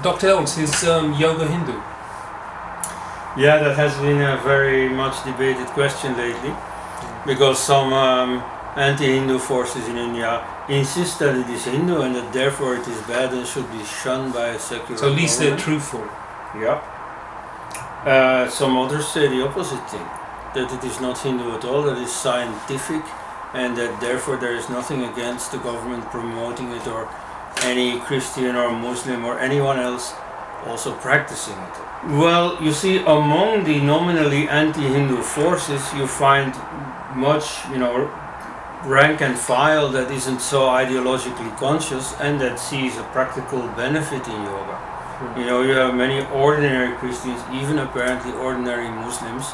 Dr. Elst, is yoga Hindu? Yeah, that has been a very much debated question lately, because some anti-Hindu forces in India insist that it is Hindu and that therefore it is bad and should be shunned by a secular So at least they're government. truthful. Yeah. Some others say the opposite thing, that it is not Hindu at all, that it is scientific, and that therefore there is nothing against the government promoting it or any Christian or Muslim or anyone else also practicing it. Well, you see, among the nominally anti-Hindu forces you find much, rank and file that isn't so ideologically conscious and that sees a practical benefit in yoga. You have many ordinary Christians, even apparently ordinary Muslims,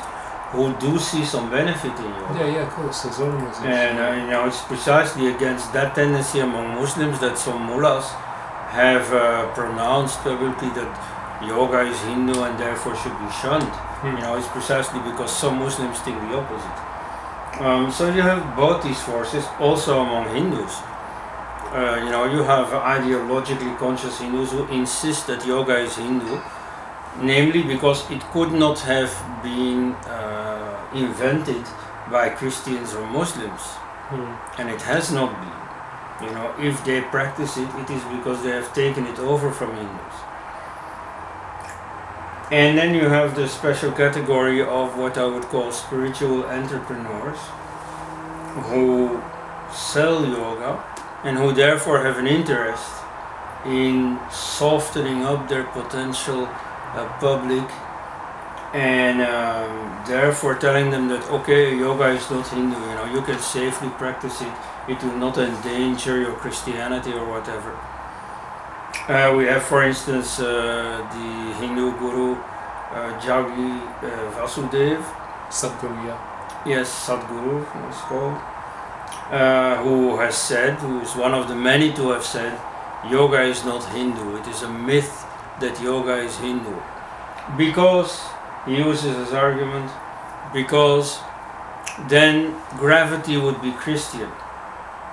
who do see some benefit in yoga. Yeah, of course, there's all Muslims. And it's precisely against that tendency among Muslims that some mullahs have pronounced publicly that yoga is Hindu and therefore should be shunned. It's precisely because some Muslims think the opposite. So you have both these forces also among Hindus. You have ideologically conscious Hindus who insist that yoga is Hindu, namely because it could not have been invented by Christians or Muslims, and it has not been. If they practice it, it is because they have taken it over from Hindus. And then you have the special category of what I would call spiritual entrepreneurs who sell yoga and who therefore have an interest in softening up their potential public and therefore telling them that okay, yoga is not Hindu, you can safely practice it, it will not endanger your Christianity or whatever. We have, for instance, the Hindu guru Jagi Vasudev. Sadhguru, yeah. Yes, Sadhguru it's called. Who is one of the many to have said, yoga is not Hindu, it is a myth that yoga is Hindu. Because, he uses as argument, because then gravity would be Christian.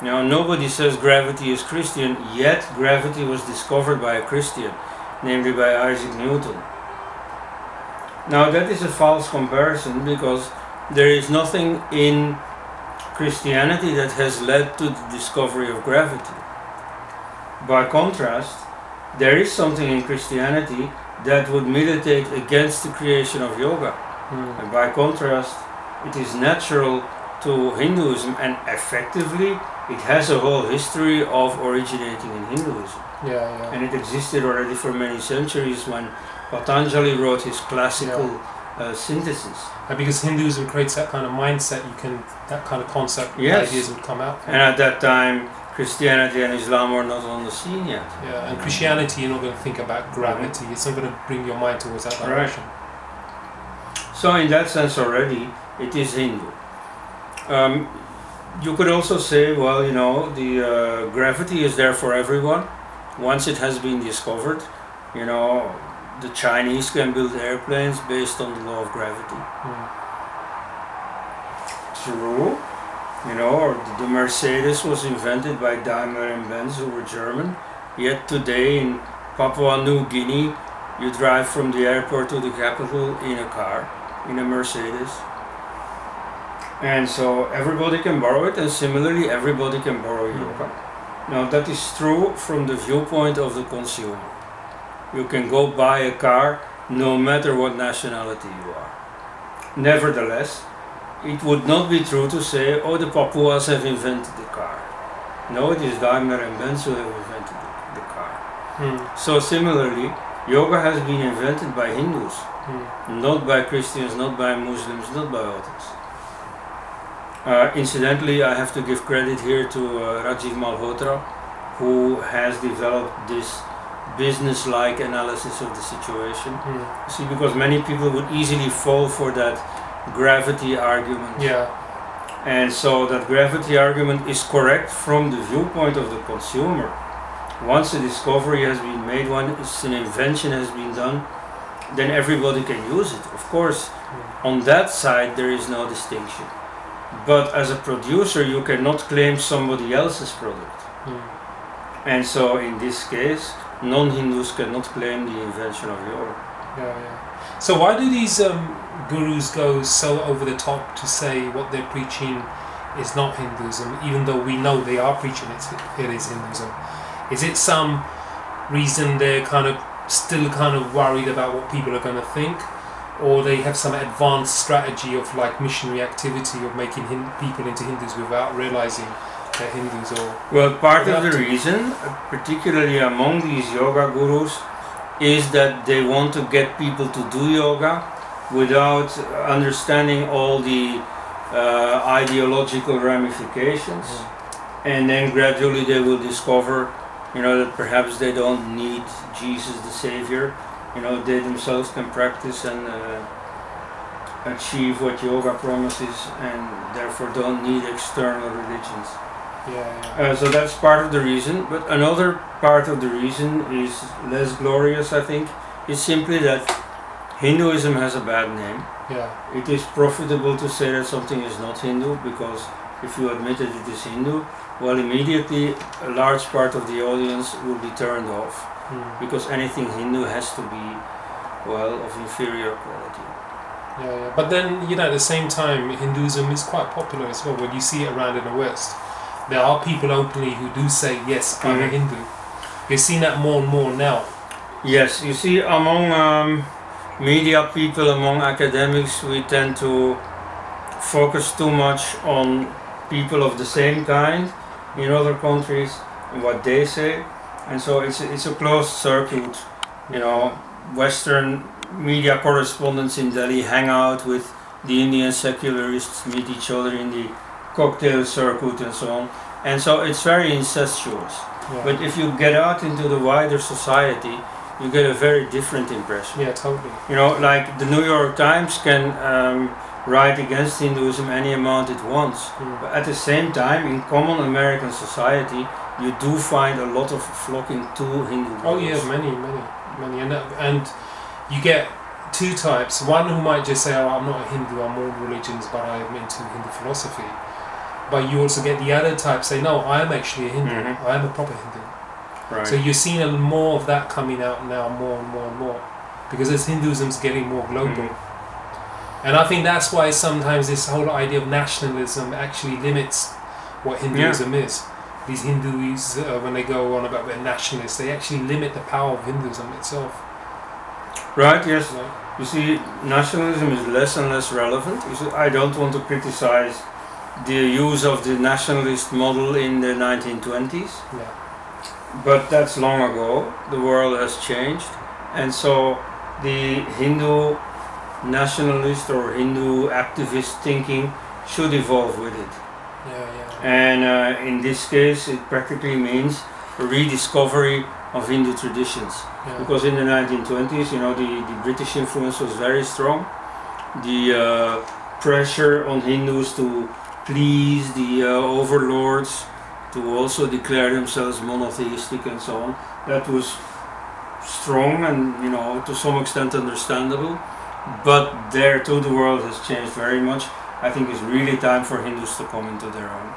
Now, nobody says gravity is Christian, yet gravity was discovered by a Christian, namely by Isaac Newton. Now, that is a false comparison because there is nothing in Christianity that has led to the discovery of gravity. By contrast, there is something in Christianity that would militate against the creation of yoga. And by contrast, it is natural to Hinduism, and effectively it has a whole history of originating in Hinduism. Yeah. And it existed already for many centuries when Patanjali wrote his classical synthesis. Because Hinduism creates that kind of mindset, that kind of concept, yes. ideas would come out from. And at that time, Christianity and Islam were not on the scene yet. Yeah, and Christianity, you're not going to think about gravity. It's not going to bring your mind towards that direction. Right. So in that sense already, it is Hindu. You could also say, well, the gravity is there for everyone. Once it has been discovered, the Chinese can build airplanes based on the law of gravity. True. Or the Mercedes was invented by Daimler and Benz, who were German. Yet today in Papua New Guinea, you drive from the airport to the capital in a car, in a Mercedes. And so everybody can borrow it, and similarly everybody can borrow yoga. Now that is true from the viewpoint of the consumer. You can go buy a car no matter what nationality you are. Nevertheless, it would not be true to say, oh, the Papuas have invented the car. No, it is Daimler and Benz who have invented the car. So similarly, yoga has been invented by Hindus, not by Christians, not by Muslims, not by others. Incidentally, I have to give credit here to Rajiv Malhotra, who has developed this business-like analysis of the situation. See, because many people would easily fall for that gravity argument. Yeah. And so that gravity argument is correct from the viewpoint of the consumer. Once a discovery has been made, once an invention has been done, then everybody can use it. Of course, on that side there is no distinction. But as a producer, you cannot claim somebody else's product. And so in this case, non-Hindus cannot claim the invention of yoga. Yeah. So why do these gurus go so over the top to say what they're preaching is not Hinduism, even though we know they are preaching it is Hinduism? Is it some reason they're still worried about what people are going to think, or they have some advanced strategy of like missionary activity of making people into Hindus without realizing they're Hindus? Or well, part of the reason, particularly among these yoga gurus, is that they want to get people to do yoga without understanding all the ideological ramifications, and then gradually they will discover, that perhaps they don't need Jesus the Savior. They themselves can practice and achieve what yoga promises, and therefore don't need external religions. So that's part of the reason. But another part of the reason is less glorious, I think. It's simply that Hinduism has a bad name. It is profitable to say that something is not Hindu, because if you admit that it is Hindu, well, immediately a large part of the audience will be turned off, because anything Hindu has to be, of inferior quality. But then, at the same time, Hinduism is quite popular as well. When you see it around in the West, there are people openly who do say, yes, I'm a Hindu. You're seeing that more and more now. Yes, you see, among media people, among academics, we tend to focus too much on people of the same kind in other countries and what they say, and so it's a closed circuit. Western media correspondents in Delhi hang out with the Indian secularists, meet each other in the cocktail circuit and so on, and so it's very incestuous. But if you get out into the wider society, you get a very different impression. Totally. Like the New York Times can write against Hinduism any amount it wants. But at the same time, in common American society, you do find a lot of flocking to Hindu gurus. Oh yeah, many. And you get two types. One who might just say, I'm not a Hindu, I'm all religions, but I am into Hindu philosophy. But you also get the other type say, no, I am actually a Hindu. I am a proper Hindu. Right. So you're seeing more of that coming out now, more and more and more, because as Hinduism's getting more global. And I think that's why sometimes this whole idea of nationalism actually limits what Hinduism is. These Hindus, when they go on about being nationalists, they actually limit the power of Hinduism itself. Right, yes. You see, nationalism is less and less relevant. You see, I don't want to criticize the use of the nationalist model in the 1920s. But that's long ago. The world has changed, and so the Hindu nationalist or Hindu activist thinking should evolve with it. And in this case, it practically means a rediscovery of Hindu traditions. Because in the 1920s, the British influence was very strong. The pressure on Hindus to please the overlords, to also declare themselves monotheistic and so on, that was strong and to some extent understandable. But there too the world has changed very much. I think it's really time for Hindus to come into their own.